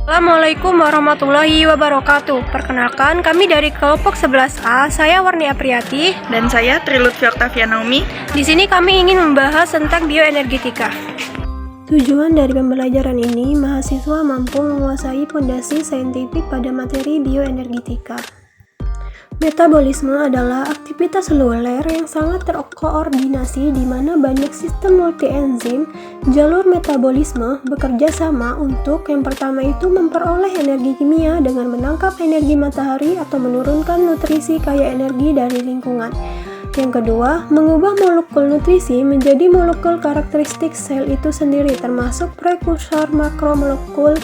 Assalamualaikum warahmatullahi wabarakatuh. Perkenalkan, kami dari kelompok 11A. Saya Warni Apriyati. Dan saya Trilutfi Octavia Naomi. Di sini kami ingin membahas tentang bioenergetika. Tujuan dari pembelajaran ini, mahasiswa mampu menguasai fondasi saintifik pada materi bioenergetika. Metabolisme adalah aktivitas seluler yang sangat terkoordinasi di mana banyak sistem multi-enzim jalur metabolisme bekerja sama untuk yang pertama itu memperoleh energi kimia dengan menangkap energi matahari atau menurunkan nutrisi kaya energi dari lingkungan. Yang kedua, mengubah molekul nutrisi menjadi molekul karakteristik sel itu sendiri termasuk prekursor makromolekul.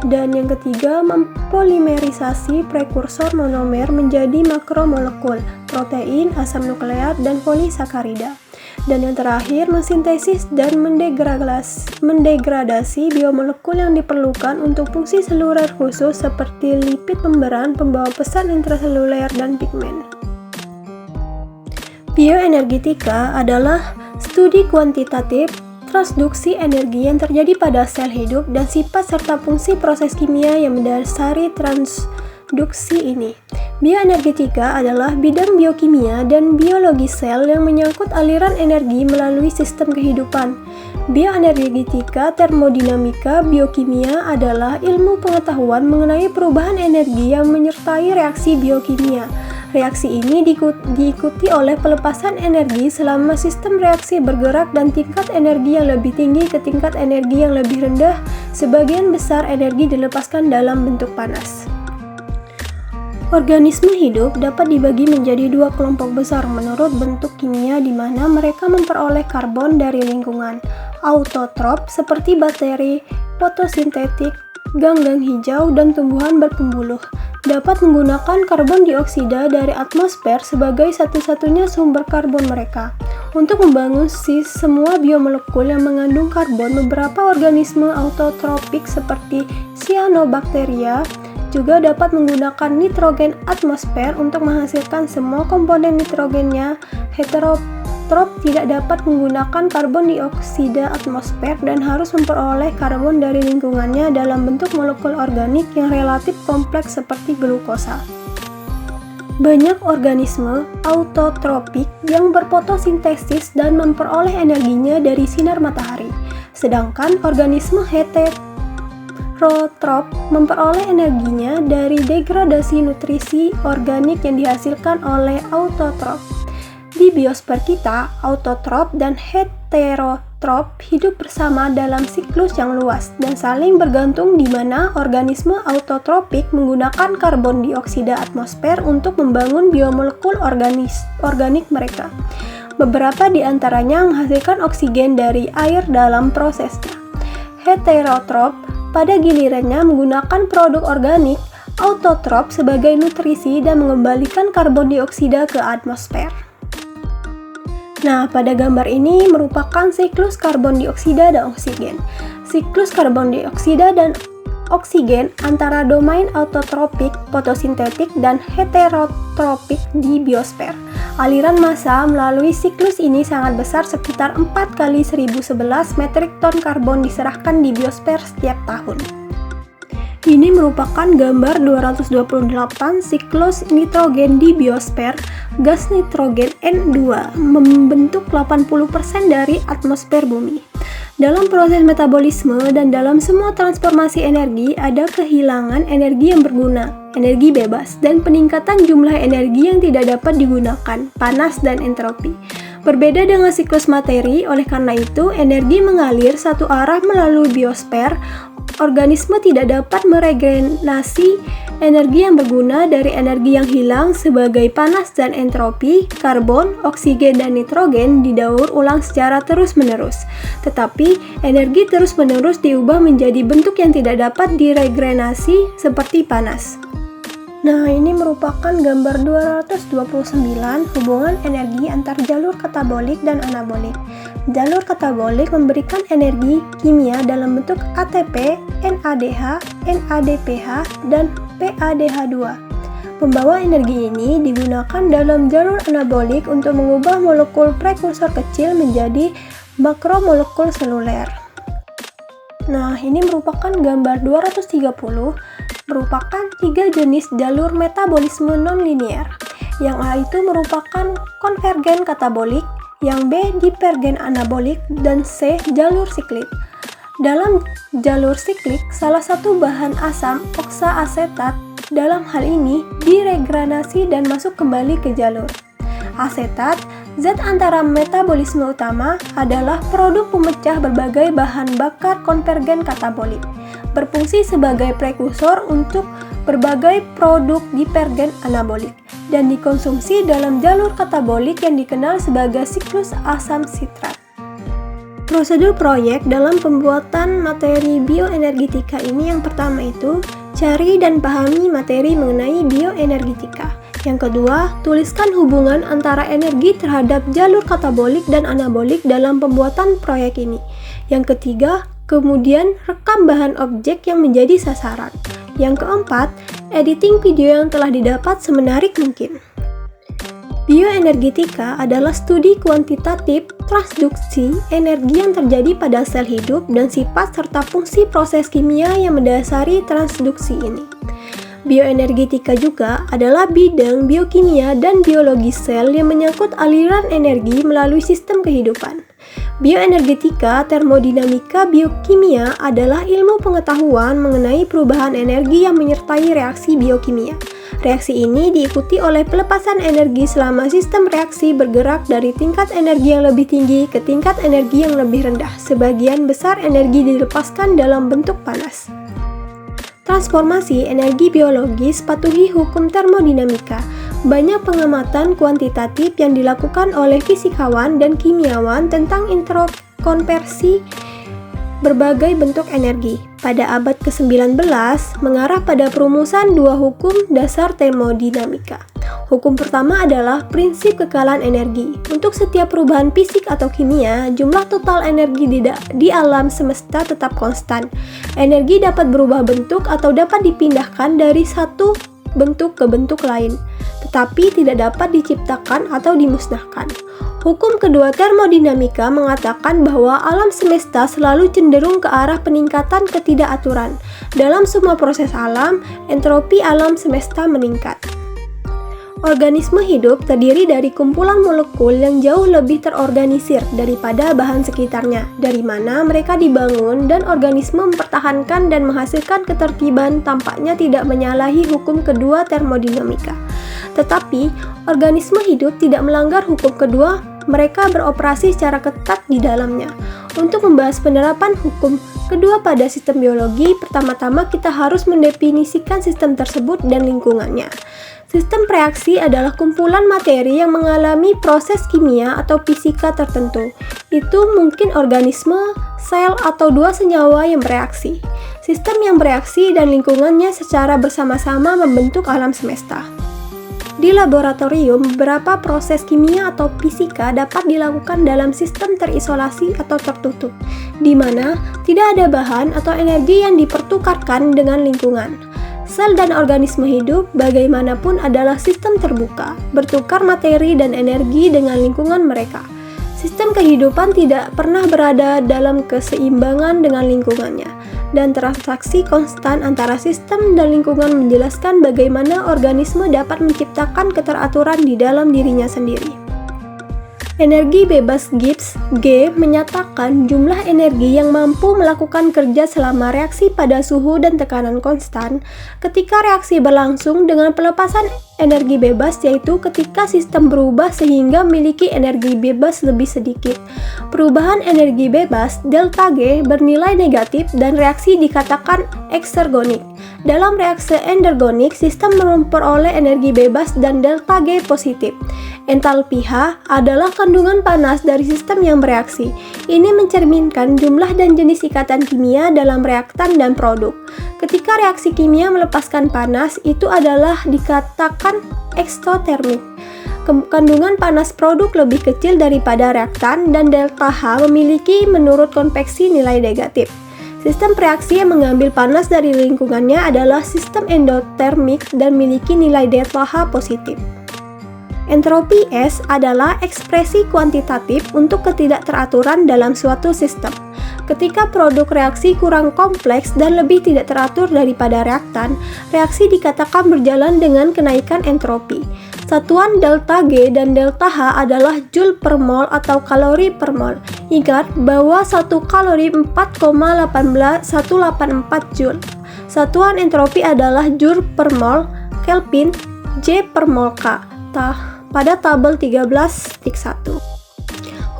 Dan yang ketiga, mempolimerisasi prekursor monomer menjadi makromolekul, protein, asam nukleat, dan polisakarida. Dan yang terakhir, mensintesis dan mendegradasi biomolekul yang diperlukan untuk fungsi seluler khusus seperti lipid pemberan, pembawa pesan intraseluler, dan pigmen. Bioenergetika adalah studi kuantitatif transduksi energi yang terjadi pada sel hidup dan sifat serta fungsi proses kimia yang mendasari transduksi ini. Bioenergetika adalah bidang biokimia dan biologi sel yang menyangkut aliran energi melalui sistem kehidupan. Bioenergetika, termodinamika, biokimia adalah ilmu pengetahuan mengenai perubahan energi yang menyertai reaksi biokimia. Reaksi ini diikuti oleh pelepasan energi selama sistem reaksi bergerak dan tingkat energi yang lebih tinggi ke tingkat energi yang lebih rendah. Sebagian besar energi dilepaskan dalam bentuk panas. Organisme hidup dapat dibagi menjadi dua kelompok besar menurut bentuk kimia di mana mereka memperoleh karbon dari lingkungan. Autotrop seperti bakteri, fotosintetik, ganggang hijau, dan tumbuhan berpembuluh dapat menggunakan karbon dioksida dari atmosfer sebagai satu-satunya sumber karbon mereka. Untuk membangun semua biomolekul yang mengandung karbon, beberapa organisme autotropik seperti cyanobacteria juga dapat menggunakan nitrogen atmosfer untuk menghasilkan semua komponen nitrogennya. Heterotrop tidak dapat menggunakan karbon dioksida atmosfer dan harus memperoleh karbon dari lingkungannya dalam bentuk molekul organik yang relatif kompleks seperti glukosa. Banyak organisme autotropik yang berfotosintesis dan memperoleh energinya dari sinar matahari, sedangkan organisme heterotrop memperoleh energinya dari degradasi nutrisi organik yang dihasilkan oleh autotrop. Di biosfer kita, autotrop dan heterotrop hidup bersama dalam siklus yang luas dan saling bergantung di mana organisme autotropik menggunakan karbon dioksida atmosfer untuk membangun biomolekul organik mereka. Beberapa di antaranya menghasilkan oksigen dari air dalam prosesnya. Heterotrop pada gilirannya menggunakan produk organik autotrop sebagai nutrisi dan mengembalikan karbon dioksida ke atmosfer. Nah, pada gambar ini merupakan siklus karbon dioksida dan oksigen. Siklus karbon dioksida dan oksigen antara domain autotropik, fotosintetik, dan heterotropik di biosfer. Aliran massa melalui siklus ini sangat besar, sekitar 4 kali 1011 metrik ton karbon diserahkan di biosfer setiap tahun. Ini merupakan gambar 228 siklus nitrogen di biosfer. Gas nitrogen N2 membentuk 80% dari atmosfer bumi. Dalam proses metabolisme dan dalam semua transformasi energi ada kehilangan energi yang berguna, energi bebas, dan peningkatan jumlah energi yang tidak dapat digunakan, panas dan entropi. Berbeda dengan siklus materi, oleh karena itu energi mengalir satu arah melalui biosfer. Organisme tidak dapat meregenerasi energi yang berguna dari energi yang hilang sebagai panas dan entropi. Karbon, oksigen, dan nitrogen didaur ulang secara terus-menerus. Tetapi energi terus-menerus diubah menjadi bentuk yang tidak dapat diregenerasi seperti panas. Nah, ini merupakan gambar 229 hubungan energi antar jalur katabolik dan anabolik. Jalur katabolik memberikan energi kimia dalam bentuk ATP, NADH, NADPH, dan PADH2. Pembawa energi ini digunakan dalam jalur anabolik untuk mengubah molekul prekursor kecil menjadi makromolekul seluler. Nah, ini merupakan gambar 230, merupakan 3 jenis jalur metabolisme non-linear. Yang A itu merupakan konvergen katabolik, yang B divergen anabolik, dan C jalur siklik. Dalam jalur siklik, salah satu bahan asam oksaasetat dalam hal ini diregranasi dan masuk kembali ke jalur. Asetat, zat antara metabolisme utama, adalah produk pemecah berbagai bahan bakar konvergen katabolik, berfungsi sebagai prekursor untuk berbagai produk divergen anabolik, dan dikonsumsi dalam jalur katabolik yang dikenal sebagai siklus asam sitrat. Prosedur proyek dalam pembuatan materi bioenergetika ini yang pertama itu, cari dan pahami materi mengenai bioenergetika. Yang kedua, tuliskan hubungan antara energi terhadap jalur katabolik dan anabolik dalam pembuatan proyek ini. Yang ketiga, kemudian rekam bahan objek yang menjadi sasaran. Yang keempat, editing video yang telah didapat semenarik mungkin. Bioenergetika adalah studi kuantitatif transduksi energi yang terjadi pada sel hidup dan sifat serta fungsi proses kimia yang mendasari transduksi ini. Bioenergetika juga adalah bidang biokimia dan biologi sel yang menyangkut aliran energi melalui sistem kehidupan. Bioenergetika, termodinamika, biokimia adalah ilmu pengetahuan mengenai perubahan energi yang menyertai reaksi biokimia. Reaksi ini diikuti oleh pelepasan energi selama sistem reaksi bergerak dari tingkat energi yang lebih tinggi ke tingkat energi yang lebih rendah. Sebagian besar energi dilepaskan dalam bentuk panas. Transformasi energi biologis patuhi hukum termodinamika. Banyak pengamatan kuantitatif yang dilakukan oleh fisikawan dan kimiawan tentang interkonversi berbagai bentuk energi. Pada abad ke-19, mengarah pada perumusan dua hukum dasar termodinamika. Hukum pertama adalah prinsip kekalan energi. Untuk setiap perubahan fisik atau kimia, jumlah total energi di alam semesta tetap konstan. Energi dapat berubah bentuk atau dapat dipindahkan dari satu bentuk ke bentuk lain, tetapi tidak dapat diciptakan atau dimusnahkan. Hukum kedua termodinamika mengatakan bahwa alam semesta selalu cenderung ke arah peningkatan ketidakaturan. Dalam semua proses alam, entropi alam semesta meningkat. Organisme hidup terdiri dari kumpulan molekul yang jauh lebih terorganisir daripada bahan sekitarnya, dari mana mereka dibangun, dan organisme mempertahankan dan menghasilkan ketertiban tampaknya tidak menyalahi hukum kedua termodinamika. Tetapi, organisme hidup tidak melanggar hukum kedua, mereka beroperasi secara ketat di dalamnya. Untuk membahas penerapan hukum kedua pada sistem biologi, pertama-tama kita harus mendefinisikan sistem tersebut dan lingkungannya. Sistem reaksi adalah kumpulan materi yang mengalami proses kimia atau fisika tertentu. Itu mungkin organisme, sel, atau dua senyawa yang bereaksi. Sistem yang bereaksi dan lingkungannya secara bersama-sama membentuk alam semesta. Di laboratorium, beberapa proses kimia atau fisika dapat dilakukan dalam sistem terisolasi atau tertutup, di mana tidak ada bahan atau energi yang dipertukarkan dengan lingkungan. Sel dan organisme hidup bagaimanapun adalah sistem terbuka, bertukar materi dan energi dengan lingkungan mereka. Sistem kehidupan tidak pernah berada dalam keseimbangan dengan lingkungannya, dan transaksi konstan antara sistem dan lingkungan menjelaskan bagaimana organisme dapat menciptakan keteraturan di dalam dirinya sendiri. Energi bebas Gibbs, G, menyatakan jumlah energi yang mampu melakukan kerja selama reaksi pada suhu dan tekanan konstan ketika reaksi berlangsung dengan pelepasan energi bebas, yaitu ketika sistem berubah sehingga memiliki energi bebas lebih sedikit. Perubahan energi bebas, delta G, bernilai negatif dan reaksi dikatakan eksergonik. Dalam reaksi endergonik, sistem memperoleh energi bebas dan delta G positif. Entalpi H adalah kandungan panas dari sistem yang bereaksi. Ini mencerminkan jumlah dan jenis ikatan kimia dalam reaktan dan produk. Ketika reaksi kimia melepaskan panas, itu adalah dikatakan eksotermik. Kandungan panas produk lebih kecil daripada reaktan dan delta H memiliki menurut konveksi nilai negatif. Sistem reaksi yang mengambil panas dari lingkungannya adalah sistem endotermik dan memiliki nilai delta H positif. Entropi S adalah ekspresi kuantitatif untuk ketidakteraturan dalam suatu sistem. Ketika produk reaksi kurang kompleks dan lebih tidak teratur daripada reaktan, reaksi dikatakan berjalan dengan kenaikan entropi. Satuan delta G dan delta H adalah joule per mol atau kalori per mol. Ingat bahwa 1 kalori 4,184 joule. Satuan entropi adalah joule per mol, Kelvin, J per mol K. Pada tabel 13.1.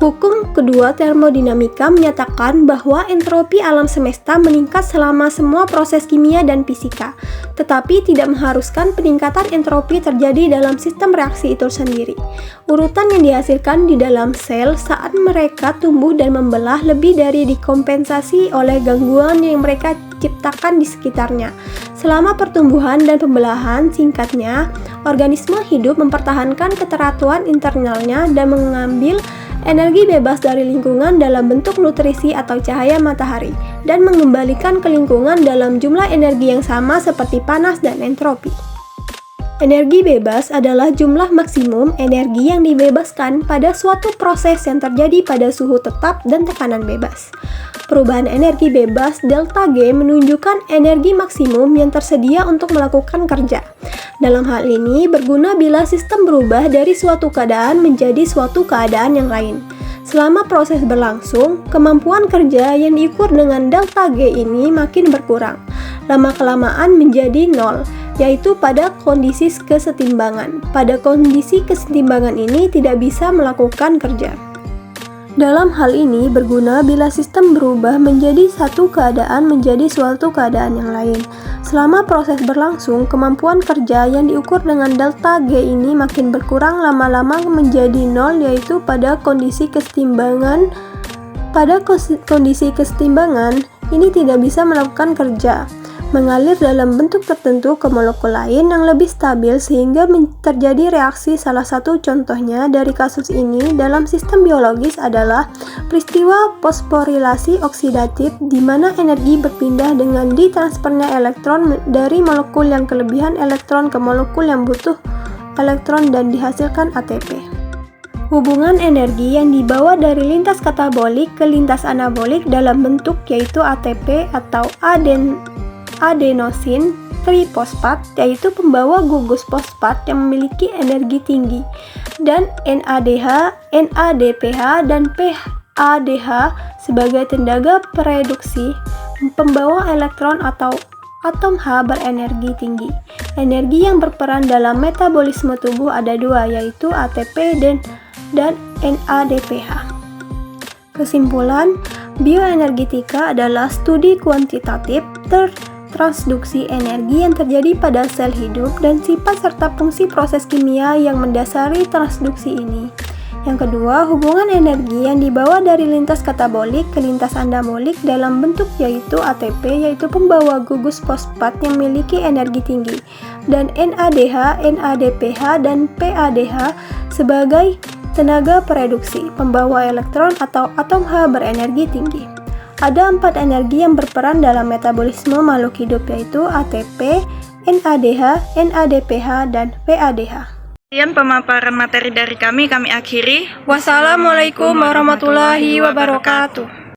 Hukum kedua termodinamika menyatakan bahwa entropi alam semesta meningkat selama semua proses kimia dan fisika, tetapi tidak mengharuskan peningkatan entropi terjadi dalam sistem reaksi itu sendiri. Urutan yang dihasilkan di dalam sel saat mereka tumbuh dan membelah lebih dari dikompensasi oleh gangguan yang mereka ciptakan di sekitarnya. Selama pertumbuhan dan pembelahan, singkatnya, organisme hidup mempertahankan keteraturan internalnya dan mengambil energi bebas dari lingkungan dalam bentuk nutrisi atau cahaya matahari, dan mengembalikan ke lingkungan dalam jumlah energi yang sama seperti panas dan entropi. Energi bebas adalah jumlah maksimum energi yang dibebaskan pada suatu proses yang terjadi pada suhu tetap dan tekanan bebas. Perubahan energi bebas delta G menunjukkan energi maksimum yang tersedia untuk melakukan kerja. Dalam hal ini berguna bila sistem berubah dari suatu keadaan menjadi suatu keadaan yang lain. Selama proses berlangsung, kemampuan kerja yang diukur dengan delta G ini makin berkurang. Lama-kelamaan menjadi nol, yaitu pada kondisi kesetimbangan. Pada kondisi kesetimbangan ini tidak bisa melakukan kerja. Dalam hal ini berguna bila sistem berubah menjadi satu keadaan menjadi suatu keadaan yang lain. Selama proses berlangsung, kemampuan kerja yang diukur dengan delta G ini makin berkurang lama-lama menjadi nol, yaitu pada kondisi kesetimbangan. Pada kondisi kesetimbangan, ini tidak bisa melakukan kerja, mengalir dalam bentuk tertentu ke molekul lain yang lebih stabil sehingga terjadi reaksi. Salah satu contohnya dari kasus ini dalam sistem biologis adalah peristiwa fosforilasi oksidatif di mana energi berpindah dengan ditransfernya elektron dari molekul yang kelebihan elektron ke molekul yang butuh elektron dan dihasilkan ATP. Hubungan energi yang dibawa dari lintas katabolik ke lintas anabolik dalam bentuk yaitu ATP atau adenosin trifosfat, yaitu pembawa gugus fosfat yang memiliki energi tinggi, dan NADH, NADPH, dan PADH sebagai tenaga pereduksi pembawa elektron atau atom H berenergi tinggi. Energi yang berperan dalam metabolisme tubuh ada dua, yaitu ATP dan NADPH. Kesimpulan, bioenergetika adalah studi kuantitatif transduksi energi yang terjadi pada sel hidup dan sifat serta fungsi proses kimia yang mendasari transduksi ini. Yang kedua, hubungan energi yang dibawa dari lintas katabolik ke lintas anabolik dalam bentuk yaitu ATP, yaitu pembawa gugus fosfat yang memiliki energi tinggi, dan NADH, NADPH, dan PADH sebagai tenaga pereduksi, pembawa elektron atau atom H berenergi tinggi. Ada 4 energi yang berperan dalam metabolisme makhluk hidup yaitu ATP, NADH, NADPH, dan PADH. Sekian pemaparan materi dari kami akhiri. Wassalamualaikum warahmatullahi wabarakatuh.